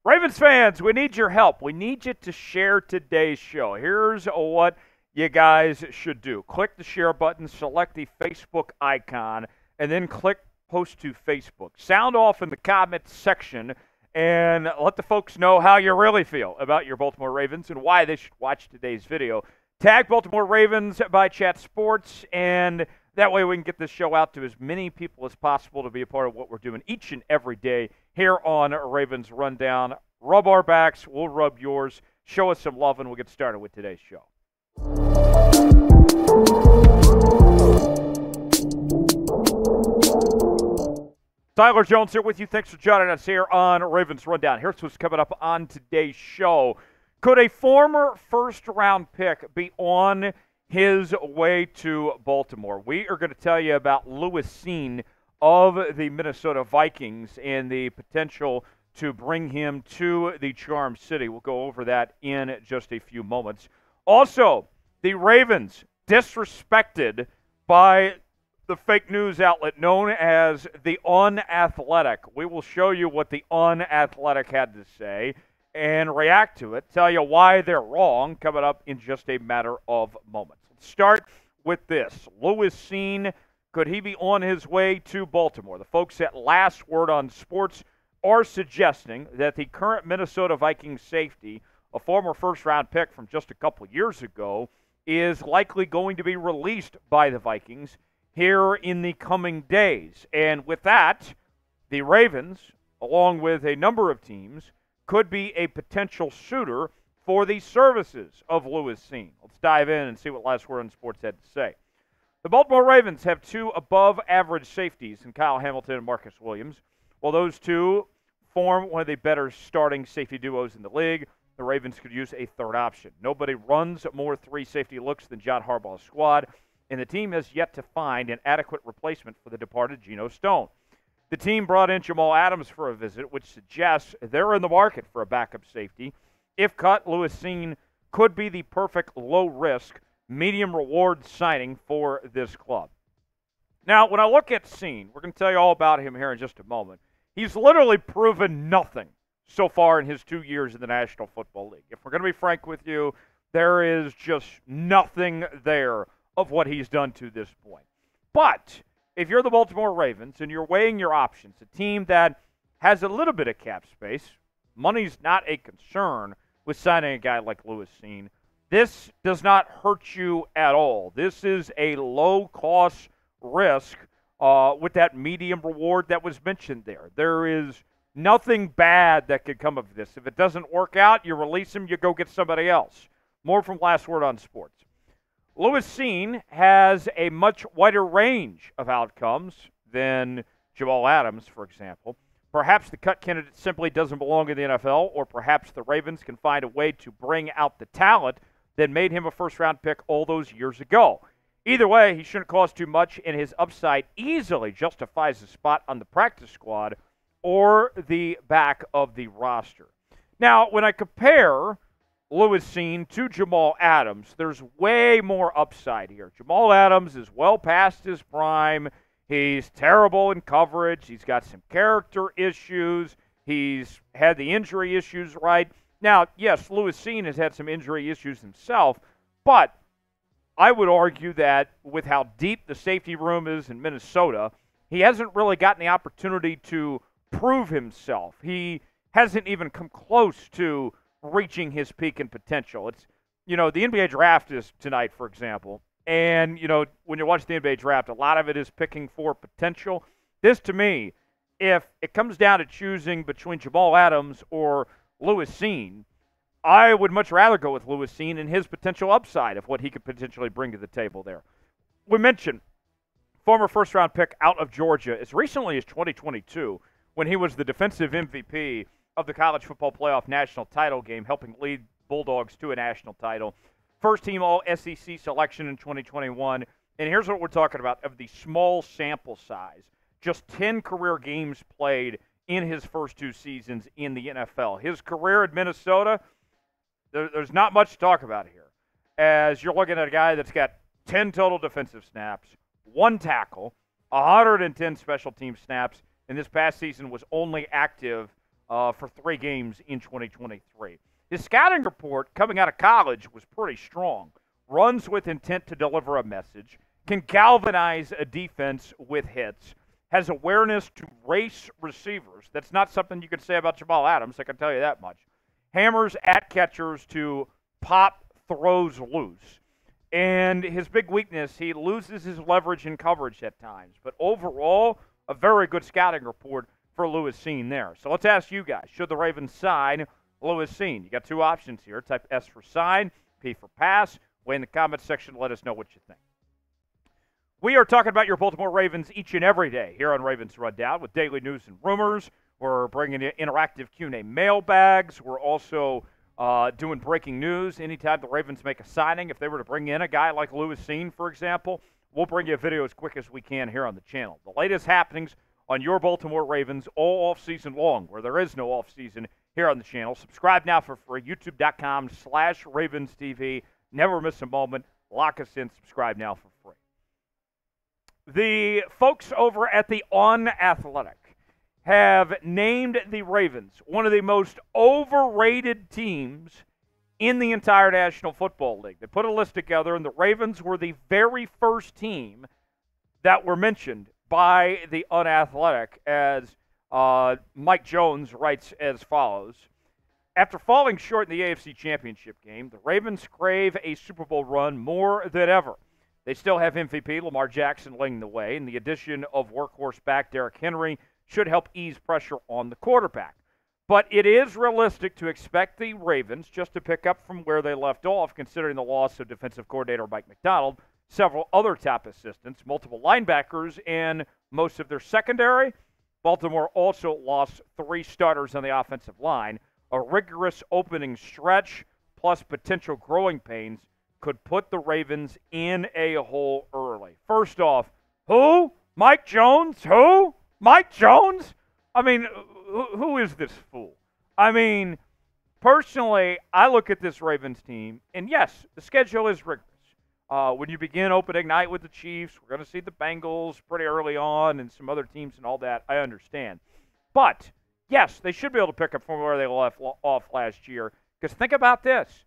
Ravens fans, we need your help. We need you to share today's show. Here's what you guys should do. Click the share button, select the Facebook icon, and then click post to Facebook. Sound off in the comments section and let the folks know how you really feel about your Baltimore Ravens and why they should watch today's video. Tag Baltimore Ravens by Chat Sports, and that way we can get this show out to as many people as possible to be a part of what we're doing each and every day here on Ravens Rundown. Rub our backs, we'll rub yours. Show us some love, and we'll get started with today's show. Tyler Jones here with you. Thanks for joining us here on Ravens Rundown. Here's what's coming up on today's show. Could a former first-round pick be on his way to Baltimore? We are going to tell you about Lewis Cine of the Minnesota Vikings and the potential to bring him to the Charm City. We'll go over that in just a few moments. Also, the Ravens disrespected by the fake news outlet known as The Unathletic. We will show you what The Unathletic had to say and react to it, tell you why they're wrong, coming up in just a matter of moments. Let's start with this. Lewis Cine, could he be on his way to Baltimore? The folks at Last Word on Sports are suggesting that the current Minnesota Vikings safety, a former first-round pick from just a couple years ago, is likely going to be released by the Vikings here in the coming days. And with that, the Ravens, along with a number of teams, could be a potential suitor for the services of Lewis Cine. Let's dive in and see what Last Word on Sports had to say. The Baltimore Ravens have two above-average safeties in Kyle Hamilton and Marcus Williams. While those two form one of the better starting safety duos in the league, the Ravens could use a third option. Nobody runs more three safety looks than John Harbaugh's squad, and the team has yet to find an adequate replacement for the departed Geno Stone. The team brought in Jamal Adams for a visit, which suggests they're in the market for a backup safety. If cut, Lewis Cine could be the perfect low-risk, medium-reward signing for this club. Now, when I look at Cine, we're going to tell you all about him here in just a moment. He's literally proven nothing so far in his 2 years in the National Football League. If we're going to be frank with you, there is just nothing there of what he's done to this point. But if you're the Baltimore Ravens and you're weighing your options, a team that has a little bit of cap space, money's not a concern with signing a guy like Lewis Cine. This does not hurt you at all. This is a low-cost risk with that medium reward that was mentioned there. There is nothing bad that could come of this. If it doesn't work out, you release him, you go get somebody else. More from Last Word on Sports. Lewis Cine has a much wider range of outcomes than Jamal Adams, for example. Perhaps the cut candidate simply doesn't belong in the NFL, or perhaps the Ravens can find a way to bring out the talent that made him a first-round pick all those years ago. Either way, he shouldn't cost too much, and his upside easily justifies a spot on the practice squad or the back of the roster. Now, when I compare Lewis Cine to Jamal Adams, there's way more upside here. Jamal Adams is well past his prime. He's terrible in coverage. He's got some character issues. He's had the injury issues right. Now, yes, Lewis Cine has had some injury issues himself, but I would argue that with how deep the safety room is in Minnesota, he hasn't really gotten the opportunity to prove himself. He hasn't even come close to reaching his peak and potential. It's, the NBA draft is tonight, for example, and, when you watch the NBA draft, a lot of it is picking for potential. This, to me, if it comes down to choosing between Jamal Adams or Lewis Cine, I would much rather go with Lewis Cine and his potential upside of what he could potentially bring to the table there. We mentioned former first-round pick out of Georgia as recently as 2022 when he was the defensive MVP of the College Football Playoff national title game, helping lead Bulldogs to a national title. First-team All-SEC selection in 2021. And here's what we're talking about of the small sample size. Just 10 career games played in his first two seasons in the NFL. His career at Minnesota, there's not much to talk about here, as you're looking at a guy that's got 10 total defensive snaps, 1 tackle, 110 special team snaps, and this past season was only active for 3 games in 2023. His scouting report coming out of college was pretty strong. Runs with intent to deliver a message, can galvanize a defense with hits, has awareness to race receivers. That's not something you could say about Jamal Adams, I can tell you that much. Hammers at catchers to pop throws loose. And his big weakness, he loses his leverage in coverage at times. But overall, a very good scouting report for Lewis Cine there. So let's ask you guys, should the Ravens sign Lewis Cine? You got 2 options here. Type S for sign, P for pass. Weigh in the comments section. Let us know what you think. We are talking about your Baltimore Ravens each and every day here on Ravens Rundown with daily news and rumors. We're bringing in interactive Q&A mailbags. We're also doing breaking news. Anytime the Ravens make a signing, if they were to bring in a guy like Lewis Cine, for example, we'll bring you a video as quick as we can here on the channel. The latest happenings on your Baltimore Ravens all offseason long, where there is no offseason here on the channel. Subscribe now for free, youtube.com/RavensTV. Never miss a moment. Lock us in. Subscribe now for free. The folks over at the On Athletic have named the Ravens one of the most overrated teams in the entire National Football League. They put a list together, and the Ravens were the very first team that were mentioned by the On Athletic, as Mike Jones writes as follows. After falling short in the AFC Championship game, the Ravens crave a Super Bowl run more than ever. They still have MVP Lamar Jackson leading the way, and the addition of workhorse back Derrick Henry should help ease pressure on the quarterback. But it is realistic to expect the Ravens just to pick up from where they left off, considering the loss of defensive coordinator Mike Macdonald, several other top assistants, multiple linebackers, and most of their secondary. Baltimore also lost 3 starters on the offensive line. A rigorous opening stretch plus potential growing pains could put the Ravens in a hole early. First off, who? Mike Jones? Who? Mike Jones? I mean, who is this fool? I mean, personally, I look at this Ravens team, and yes, the schedule is rigorous. When you begin opening night with the Chiefs, we're going to see the Bengals pretty early on and some other teams and all that. I understand. But, yes, they should be able to pick up from where they left off last year. Because think about this.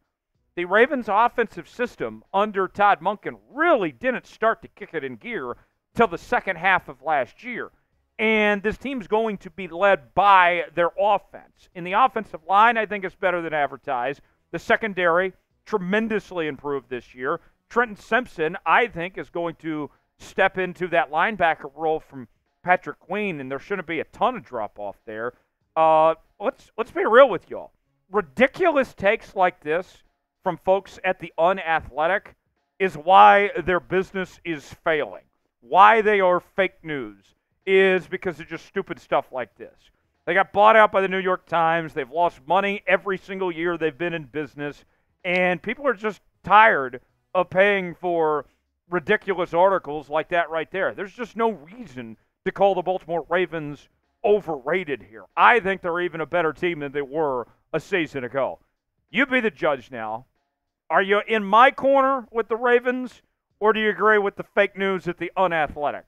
The Ravens' offensive system under Todd Monken really didn't start to kick it in gear till the second half of last year. And this team's going to be led by their offense. In the offensive line, I think it's better than advertised. The secondary, tremendously improved this year. Trenton Simpson, I think, is going to step into that linebacker role from Patrick Queen, and there shouldn't be a ton of drop-off there. Let's be real with y'all. Ridiculous takes like this from folks at the Unathletic is why their business is failing. Why they are fake news is because of just stupid stuff like this. They got bought out by the New York Times. They've lost money every single year they've been in business, and people are just tired of paying for ridiculous articles like that right there. There's just no reason to call the Baltimore Ravens overrated here. I think they're even a better team than they were a season ago. You be the judge now. Are you in my corner with the Ravens, or do you agree with the fake news at the Unathletic?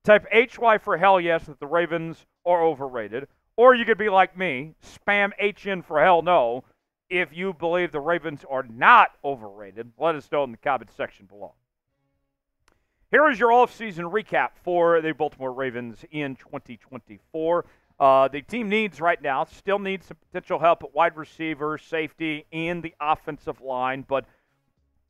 Type HY for hell yes that the Ravens are overrated, or you could be like me, spam HN for hell no, if you believe the Ravens are not overrated. Let us know in the comments section below. Here is your off-season recap for the Baltimore Ravens in 2024. The team needs right now, still needs some potential help at wide receiver, safety, and the offensive line. But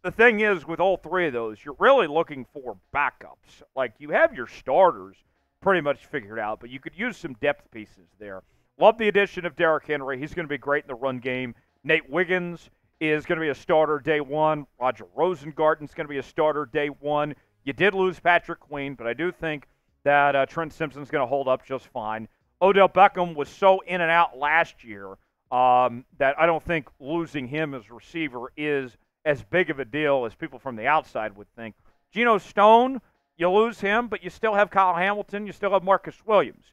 the thing is, with all 3 of those, you're really looking for backups. Like, you have your starters pretty much figured out, but you could use some depth pieces there. Love the addition of Derrick Henry. He's going to be great in the run game. Nate Wiggins is going to be a starter day 1. Roger Rosengarten's going to be a starter day 1. You did lose Patrick Queen, but I do think that Trent Simpson's going to hold up just fine. Odell Beckham was so in and out last year that I don't think losing him as receiver is as big of a deal as people from the outside would think. Geno Stone, you lose him, but you still have Kyle Hamilton. You still have Marcus Williams.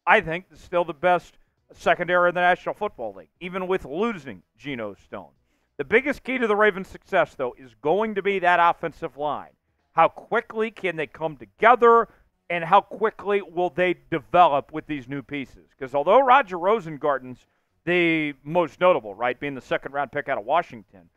I think it's still the best secondary in the National Football League, even with losing Geno Stone. The biggest key to the Ravens' success, though, is going to be that offensive line. How quickly can they come together? and how quickly will they develop with these new pieces? Because although Roger Rosengarten's the most notable, right, being the second-round pick out of Washington,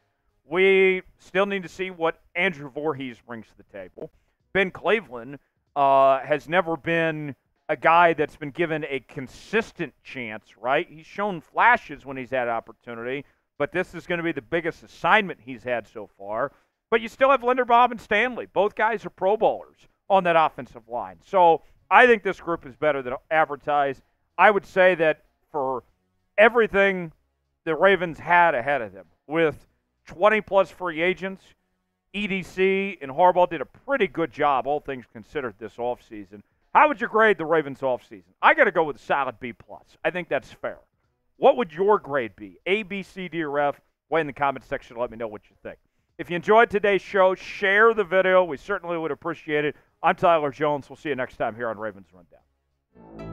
we still need to see what Andrew Voorhees brings to the table. Ben Cleveland has never been a guy that's been given a consistent chance, right? He's shown flashes when he's had opportunity, but this is going to be the biggest assignment he's had so far. But you still have Linderbaum and Stanley. Both guys are Pro Bowlers on that offensive line. So I think this group is better than advertised. I would say that for everything the Ravens had ahead of them, with 20-plus free agents, EDC and Harbaugh did a pretty good job, all things considered, this offseason. How would you grade the Ravens offseason? I got to go with a solid B+. I think that's fair. What would your grade be? A, B, C, D, or F? Wait in the comment section to let me know what you think. If you enjoyed today's show, share the video. We certainly would appreciate it. I'm Tyler Jones. We'll see you next time here on Ravens Rundown.